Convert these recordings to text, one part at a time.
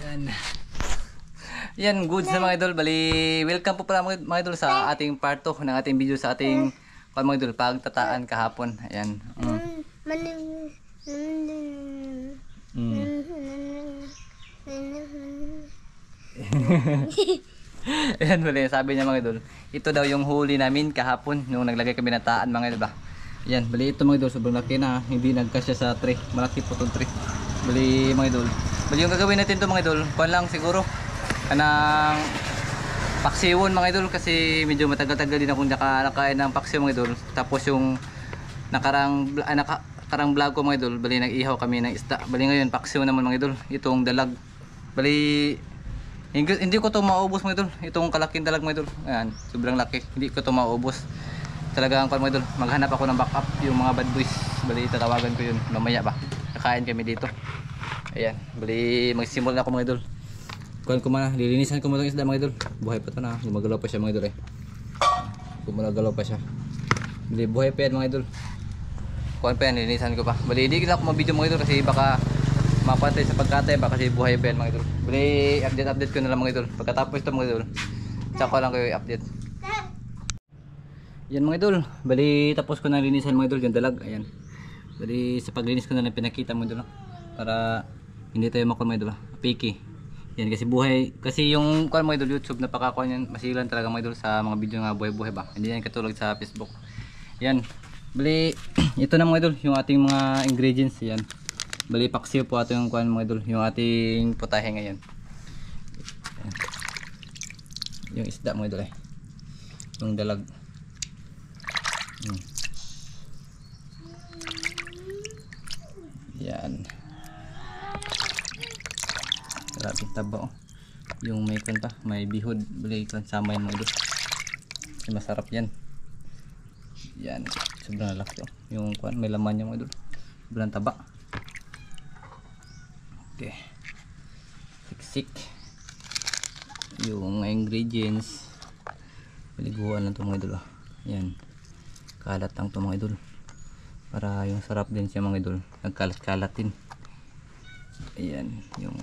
Yan. Yan, goods na mga idol. Bali, welcome po pala mga idol sa ating part 2 ng ating video sa ating mga idol, pagtataan kahapon. Ayan. Ayan, bali, sabi niya mga idol, ito daw yung huli namin kahapon nung naglagay kami ng taan mga idol ba. Ayan, bali ito mga idol, sobrang laki na, hindi nagkasya sa tray. Malaki po itong tray. Bali mga idol, bali yung gagawin natin ito mga idol, kuhan lang siguro kanang paksiwon mga idol, kasi medyo matagal-tagal din akong nakakain ng paksiw mga idol. Tapos yung nakarang vlog ko mga idol, bali nag-ihaw kami ng isda. Bali ngayon paksiw naman mga idol, itong dalag. Bali hindi ko to maubos mga idol, itong kalaking dalag mga idol. Ayan, sobrang laki, hindi ko to maubos talaga ang mga idol. Maghanap ako ng backup, yung mga bad boys. Bali tatawagan ko yun mamaya ba, kakain kami dito. Ayan, bali magsimula na ako mga idol. Kuhan ko muna, lilinisan ko muna yung isda mga idol. Buhay pa to na, gumagalaw pa siya mga idol eh. Gumagalaw pa siya. Bali buhay pa yan mga idol. Kuhan pa yan, lilinisan ko pa. Bali hindi ko mabidyo mga idol kasi baka mapatay sa pagkatay ba, kasi buhay pa yan mga idol. Bali update ko na lang mga idol. Pagkatapos ito mga idol, tsaka lang kayo i-update. Yan mga idol, bali tapos ko na linisan mga idol yung dalag. Ayan, bali sa paglinis ko na lang pinakita mga idol para hindi tayo makon mga idol, picky. Yan kasi buhay, kasi yung kuan mga idol YouTube napakakuan yan, masilan talaga mga idol sa mga video nga buhay-buhay ba, hindi yan katulad sa Facebook. Yan, bali ito na mga idol yung ating mga ingredients. Yan, bali paksiw po ato yung kuan mga idol, yung ating putahe ngayon. Yan, yung isda mga idol yung dalag. Yan, grabe taba oh. Yung may kan pa, may bihod, bali kan sama yan mga idol. Kasi masarap yan. Yan, sobrang laki oh. Yung kuan may laman yung mga idol, sobrang taba. Okay, siksik yung ingredients. Paliguan lang ito mga idol oh. Yan, kalat lang ito mga idol para yung sarap din siya mga idol, nagkalat-kalatin. Ayan, yung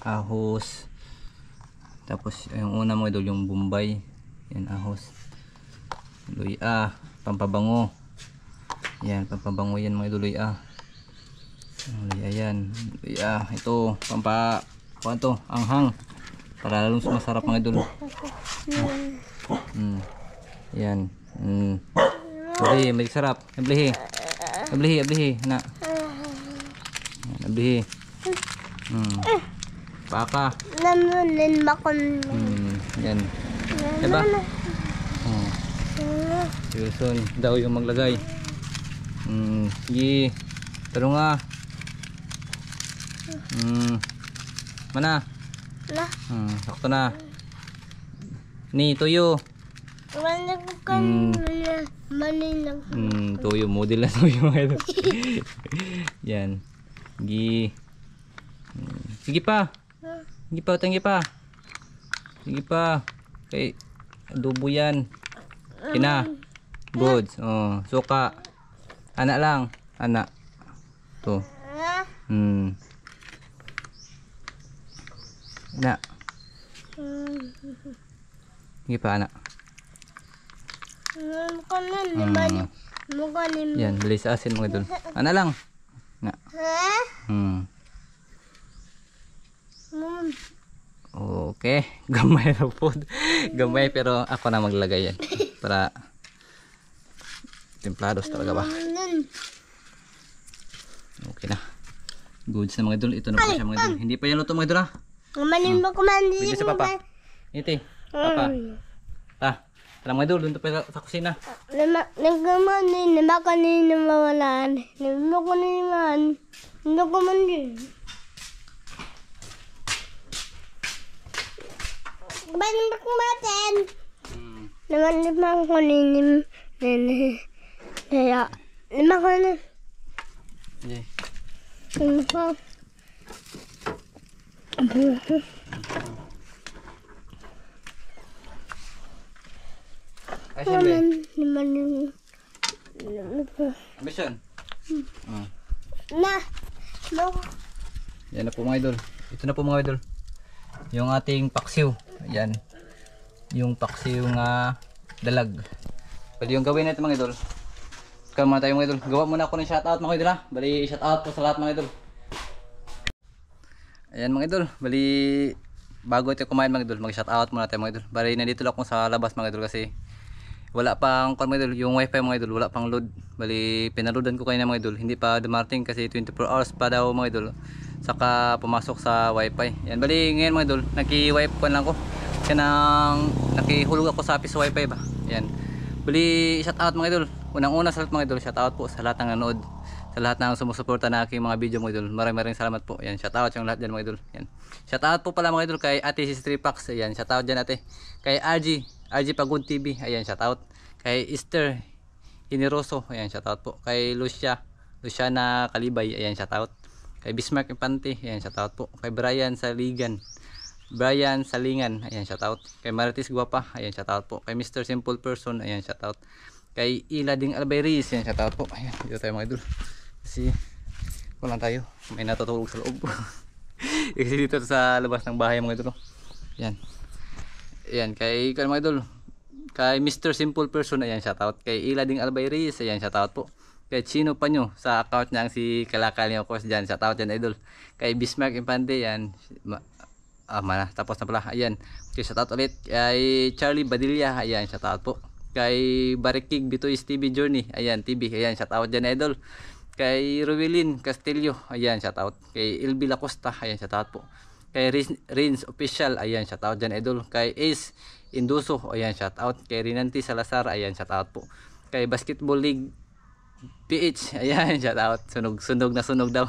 ahos. Tapos yung una mga idol yung bombay. Yan, ahos, luya, pampabango. Yan, pampabango yan mga idol, luya. Luya yan, luya. Ito, to, anghang, para lalong masarap mga idol. Yan. Ablihi, may sarap. Ablihi. Na. Ablihi. Paka. Namunin bakon. Yan. Diba? Yusun daw yung maglagay. Sige. Taro nga. Mana? Na. Sakto na. Ni, tuyo. Tuyo, model na tuyo. Yan. Sige. Sige pa. Sige pa, tangi pa. Sige pa. Kay adobo yan. Kina. Goods. Oh, suka. Anak lang. Anak. To. Anak. Sige pa, anak. Yan, bilis asin mga idol. Anak lang. Na. Okay, gamay na po. Gamay pero ako na maglagay yan para templados talaga ba. Okay na. Goods na mga idol. Ito na po siya mga idol. Hindi pa yan luto mga idol ha. Bigyan sa papa. Iti. Papa. Tara mga idol, doon to pa sa kusina. Nagkamanin, nabakanin na mawalan. Nagkamanin naman. Nagkamanin. Ba't nagkamatin? Naman nagkamanin. Kaya, nagkamanin. Okay. Ay, siyempre. Ambition. Na. Yan na po mga idol. Ito na po mga idol. yung ating paksiw. Ayan. Yung paksiw nga dalag. Bali yung gawin natin mga idol. Kaya muna tayo mga idol. Gawa muna ako ng shoutout mga idol ha. Bali shoutout po sa lahat mga idol. Ayan mga idol. Bali bago tayo kumain mga idol, mag-shoutout muna tayo mga idol. Bali nandito lang ako sa labas mga idol kasi wala pang mga idol, yung wifi mga idol, wala pang load. Bali pinaloadan ko kanina mga idol, hindi pa dumarating kasi 24 hours pa daw mga idol. Saka pumasok sa wifi. Yan bali ngayon mga idol, naki-wifi ko lang ko. Kaya nang nakihulog ako sa piso wifi ba. Yan. Bali shoutout mga idol. Unang-una sa lahat mga idol, shoutout po sa lahat ng nanood. Sa lahat ng sumusuporta na aking mga video mga idol. Maraming salamat po. Yan, shoutout yung lahat dyan mga idol. Yan. Shoutout po pala mga idol kay Ate Sis 3 Packs. Ayan, shoutout dyan ate. Kay RG Pagod TV. Ayan, shoutout. Kay Esther Hineroso. Ayan, shoutout po. Kay Luciana Kalibay. Ayan, shoutout. Kay Bismarck Infante. Ayan, shoutout po. Kay Brian Salingan. Ayan, shoutout. Kay Marites Guapa. Ayan, shoutout po. Kay Mr. Simple Person. Ayan, shoutout. Kay Ilading Albayris. Ayan, shoutout po. Ayan, dito tayo mga idol. Kasi wala tayo. May natutulog sa loob. Kasi dito sa labas ng bahay mga idol. Ayan. Ayan, kay mga idol. Kay Mr. Simple Person. Ayan, shoutout. Kay Ilading Albayris. Ayan, shoutout po. Kay Chino Panyo sa account niya ang si Kalakal niya, of course dyan. Shoutout dyan idol. Kay Bismarck Infante. Ayan. Tapos na pala. Ayan. Okay, shoutout ulit. Kay Charlie Badilla. Ayan, shoutout po. Kay Barikig Bitoys TV Journey. Ayan, TV. Ayan, shoutout dyan idol. Kay Ruelin Castillo. Ayan, shoutout. Kay Ilby Lacosta. Ayan, shoutout po. Kay Rins Official. Ayan, shoutout dyan idol. Kay Ace Induso. Ayan, shoutout. Kay Rinanti Salazar. Ayan, shoutout po. Kay Basketball League PH. Ayan, shoutout. Sunog na sunog daw.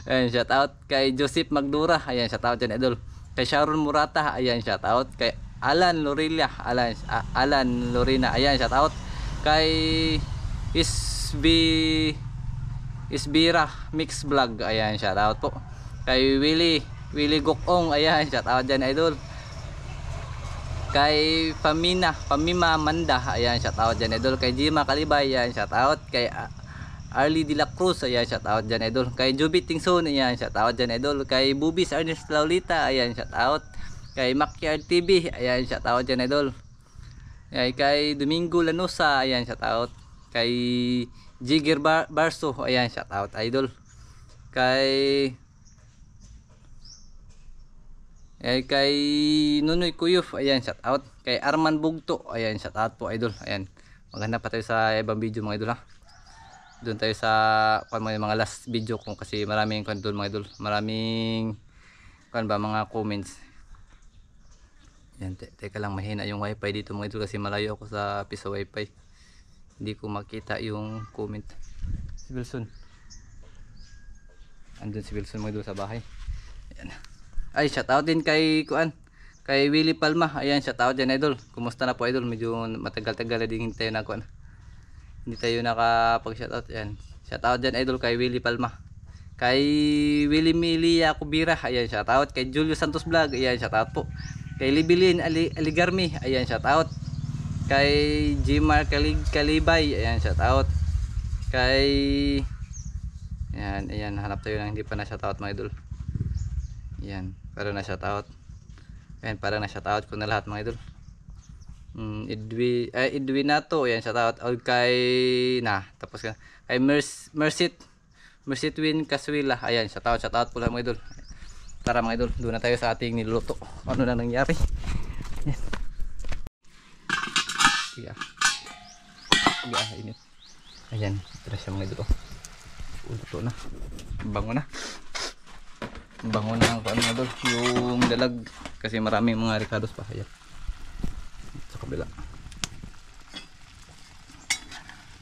Ayan, shoutout. Kay Joseph Magdura. Ayan, shoutout dyan idol. Kay Sharon Murata. Ayan, shoutout. Kay Alan Lorilla. Alan Lorina. Ayan, shoutout. Kay Isbira Mix Vlog. Ayan, shoutout po. Kay Willie Gokong. Ayan, shoutout dyan idol. Kay Pamima Manda. Ayan, shoutout dyan idol. Kay Jima Kalibay. Ayan, shoutout. Kay Arlie De La Cruz. Ayan, shoutout dyan idol. Kay Jubit Tingson. Ayan, shoutout dyan idol. Kay Bubis Ernest Laulita. Ayan, shoutout. Kay Makyard TV. Ayan, shoutout dyan idol. Kay Domingo Lanosa. Ayan, shoutout. Kay Jigger Barso. Ayan, shoutout idol. Kay Nunoy Kuyuf. Ayan, shoutout. Kay Arman Bugto. Ayan, shoutout po idol. Ayan. Maganda pa tayo sa ibang video mga idol ha. Doon tayo sa mga last video ko kasi maraming control mga idol. Maraming mga comments. Ayan, teka lang, mahina yung wifi dito mga idol kasi malayo ako sa piso wifi. Hindi ko makita yung comment. Si Wilson. Andun si Wilson mga idol sa bahay. Ayan. Ay, shoutout din kay Willie Palma. Ayan, shoutout din idol. Kumusta na po idol? Medyo matagal-tagal na din tayo na hindi tayo nakapag-shoutout. Ayan. Shoutout din idol kay Willie Palma. Kay Willie Milia Kubira. Ayan, shoutout. Kay Julio Santos Vlog. Ayan, shoutout po. Kay Libilin Aligarmi. Ayan, shoutout. Kay Jimar Kalibay. Ayan, shoutout. Kay ayan, hanap tayo ng hindi pa na shoutout mga idol. Ayan, para na shoutout. Ayan, para na shoutout ko na lahat mga idol. Edwinato. Ayan, shoutout. Tapos ka. Kay Mercy Twin Caswila. Ayan, shoutout po lang mga idol. Tara mga idol, doon na tayo sa ating niluluto. Ano na nangyari? Ayan. Init. Ayan, tara siya mga idol. Luto na. Bango na. Bango na ang mga idol. Yung dalag. Kasi maraming mga ricados pa. Ayan. Sa kabila.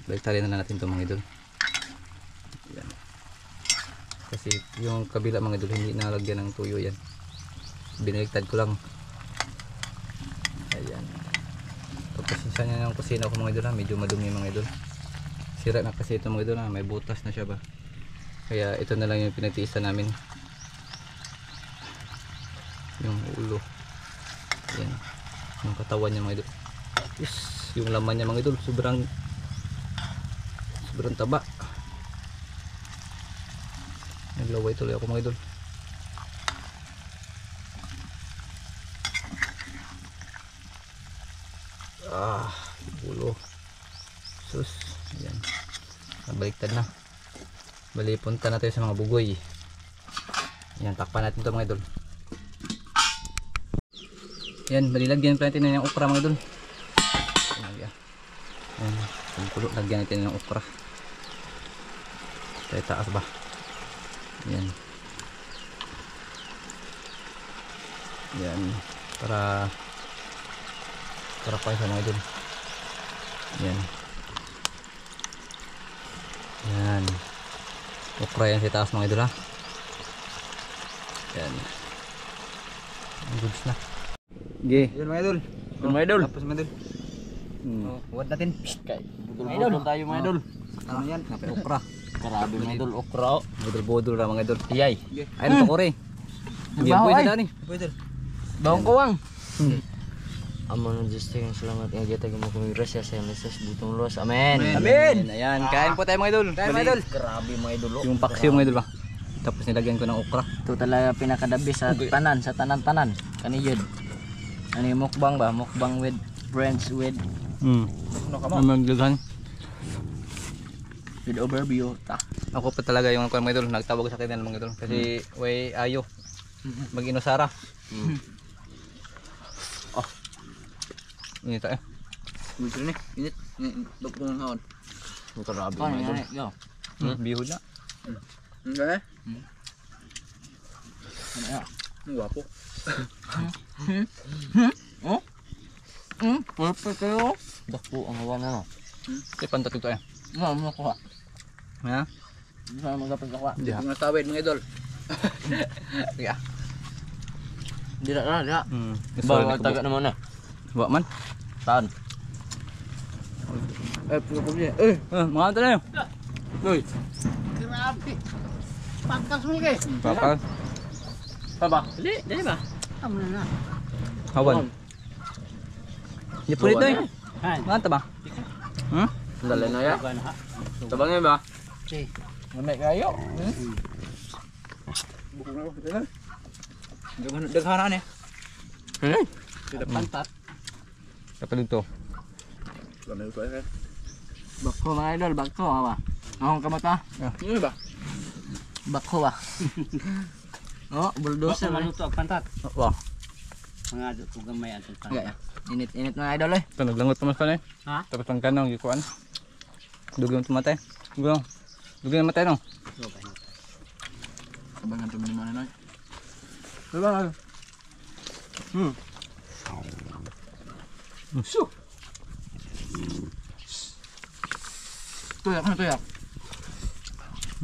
Baliktarin na natin ito mga idol. Ayan. Kasi yung kabila mga idol hindi nalagyan ng tuyo yan. Binaligtad ko lang. Ayan. Pagpasensya niya ng kusina ko mga idol ha. Medyo madumi mga idol. Sira na kasi ito mga idol ha. May butas na siya ba. Kaya ito na lang yung pinagtiisan namin. Yung ulo. Ayan. Yung katawan niya mga idol. Yes. Yung laman niya mga idol. Sobrang taba. Naglaway tuloy ako mga idol. Ulo. Sus. Ayan. Nabaliktad na. Bali, punta na tayo sa mga bugoy. Ayan, takpan natin ito mga idol. Ayan, bali lagyan pa natin ng okra mga idol. Ayan, tungkulo, lagyan natin ng okra. Tayo taas ba? Ayan. Ayan, para pa sa mga idol. Ayan. Ayan. Okra yan sa taas mga idol ha. Ayan. Ang goods na. Okay. Yun mga idol. Yun mga idol. Tapos mga idol. Huwad natin. Kay Budol tayo mga idol. Ano yan? Napay okra. Grabe mga idol. Okra. Budol-budol ra mga idol. Iyay. Ayun to kore. Nagbaho, Giveaway ay. sa dani. Idol. Bawang kuwang. Amo ng Diyos tayo, salamat nga kita mo kuming grasya sa Meses butong luwas. Amen. Amen. Ayan, kain po tayo mga idol. Kain mga idol. Grabe mga idol. Yung paksiw mga idol ba. Tapos nilagyan ko ng okra. Ito talaga pinakadabi sa tanan, sa tanan-tanan. Kaniyod. Ano yung mukbang ba? Mukbang with friends with Ano ka mo? Magdaghan. overview. Ako pa talaga yung mga idol, nagtawag sa akin ng mga idol kasi way ayo. Mag-inusara. Ini tayo. Gusto ni. Init. Doktor ng haon. Grabe Paano mga idol. yan? Yo. Bihod na. Hindi eh. Ang gwapo. Perfect kayo. Dako ang hawa na. Tay pantat ito tayo. Ano ko ha? Ha? Hindi sana magapag ako. Di ha. Mga tawid mga idol. Tiga. Hindi na, hindi na. Ba, Taga naman na. Wa man. Saan? Puno po niya. Mga ito na yun. Uy. Papal. Taba. Dali ba? Hawan. Hindi pulit na yun. Mga ito ba? Dali na ya. Tabangin ba? Mamay kayo. Daghanan eh. Pantat. Kapag ito. Bakho mga idol, bakho ba? Akong kamata. Ano ba? Bakho ba? Oh, bulldozer. Maluto ang pantat. Wow. Mga ato gamay ato Enggak ya? Init-init mga idol eh. Ito naglangot pa mas ka na eh. Ha? Tapos ang kanong gikuan. Dugang tumatay. Dugang. Dugang matay no. Abangan to minimal na. Diba? Su. Tuyak na tuyak.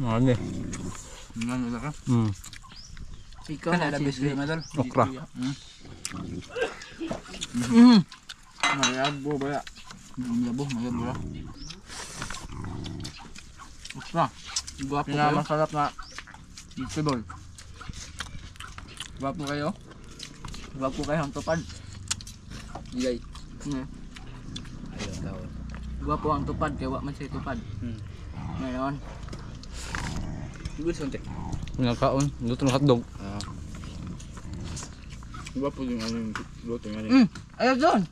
Marami. Ano na ka? Ikaw Kan na ada si biskuit madal. Okra. Mayabo ba ya? Mayabo, mayabo ba? Okra. Gwapo kayo. masarap na Vegetable. Gwapo kayo. bago kayo ang tupad. Iyay. Gwapo ang tupad, kaya wak man siya tupad. Ngayon, Siguro suntik. Nakaon. Luto ng hotdog. Gwapo yung ano yung luto nga ayaw doon!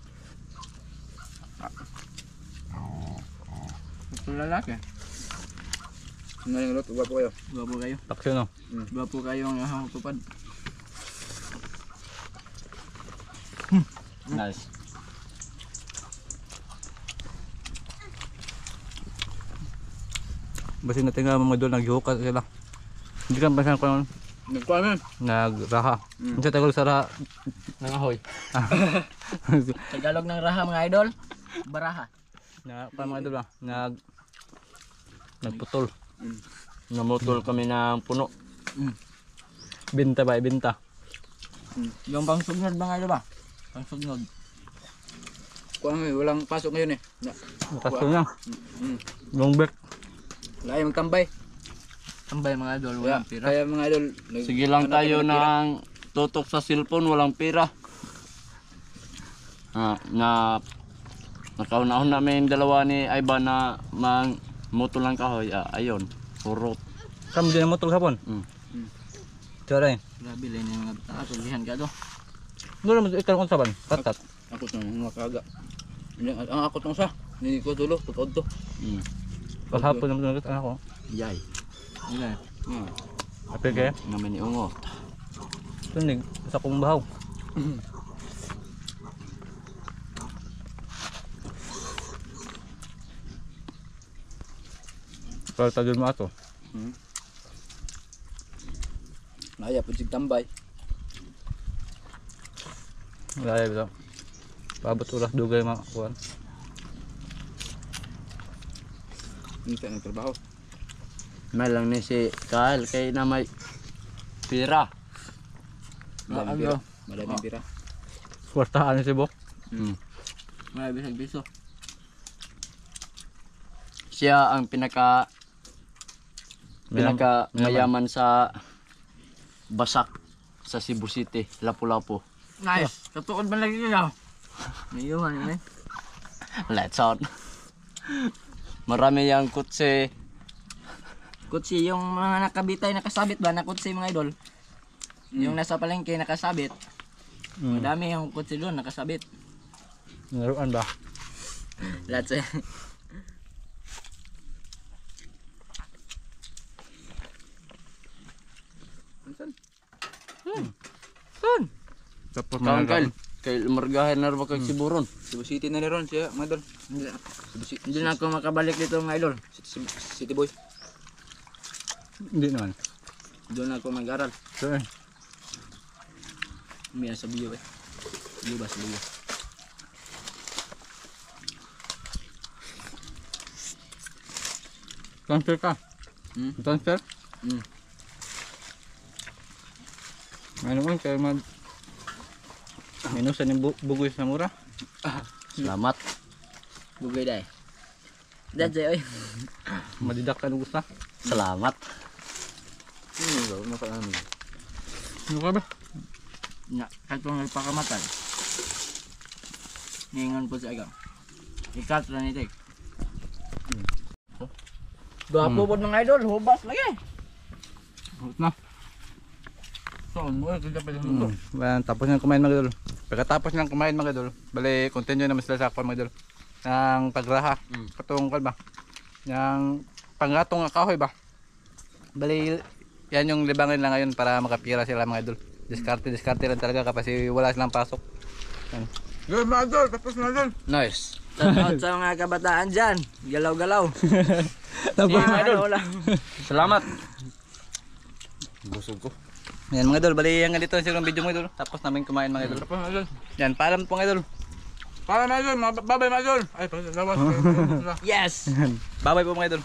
Ito lalaki. Ano yung luto? Gwapo kayo. Gwapo kayo. Taksyo no. Gwapo kayo ang ahang tupad. Nice. Basi natin nga mga idol, naghihukat sila. Hindi ka basan ko Nagkuha mo. nagraha. Sa Tagalog sa raha. Nangahoy. Tagalog ng raha mga idol. Baraha. Na pa mga idol lang. Nagputol. Namutol kami ng puno. Binta ba? Binta. Yung pangsugnod mga idol ba? Pangsugnod. Kuha mo, walang pasok ngayon eh. Nakasto niya. Long back. Wala yung magtambay. Tambay mga idol, walang pira. Kaya mga idol. Sige lang tayo ng tutok sa cellphone, walang pira. Nakaunahon namin dalawa ni Ivan na mutol lang kahoy. Ayun, surot. Kamu din mo tol hapon. Tara eh. Grabe lang yung mga tulihan ka do. Doon naman ikaw kung saban. Patat. Ako sa mga kaga. Ang akot ng sa. Hindi ko tulo. Tutod to. Paghapon naman ulit anak ko. Yay. Ina. Apil kaya? Naman ni Ungo. Tunig sa kong bahaw. Pero tadul mo ato. Naya po sig tambay. Wala ya bitaw. Paabot oras dugay makuan. Hindi tayo nagtrabaho. May lang ni si Kyle kay na may pira. Madaming pira. Madaming pira. Kwartahan si Bok. May bisag biso. Siya ang pinaka mayaman sa Basak sa Cebu City, Lapu-Lapu. Nice. Katuon ba lagi kayo? Niyuhan yun eh. Let's out. Marami yung kutsi. Kutsi, yung mga nakabitay, nakasabit ba na kutsi mga idol? Yung nasa palengke nakasabit. Madami yung kutsi doon nakasabit. Naruan ba? Lahat sa... Tapos Kaon Kyle. Kay lumargahin na rin kay Siburon. Cebu City na rin siya, mga idol. Hindi na ako makabalik dito mga idol. City boy. Hindi naman. Doon ako mag-aral. So eh. Umiya sa biyo eh. Biyo ba sa biyo? Transfer ka? Transfer? Ano man kaya mag... Minusan yung bugoy sa mura. Salamat. Bugay dahi. Dad sa'yo eh. Madidak ka gusto. Salamat. Ano ka ba? Nga, katong nagpakamatay. Ningon po sa agaw. Ikat na nitik. Gwapo po mga idol, hubas lagi. Na. Saan mo? Kaya pa yung Tapos nang kumain mga idol. Pagkatapos nang kumain mga idol, bali continue naman sila sa akwan mga idol. Ng pagraha. Katong kalba. Yang panggatong nga kahoy ba. Bali yan yung libangin lang ngayon para makapira sila mga idol. Diskarte lang talaga kasi wala silang pasok. Yan. Good, mga idol. Tapos mga idol. Nice. Tanot sa mga kabataan dyan. Galaw-galaw. Tapos Mga idol. Salamat. Busog ko. yan mga idol, bali hanggang dito siguro ang video mga idol. Tapos namin kumain mga idol. Tapos mga idol. Yan, paalam po mga idol. Para mga idol. Babay mga idol. Ay, lawas. Yes! Bye bye po mga idol.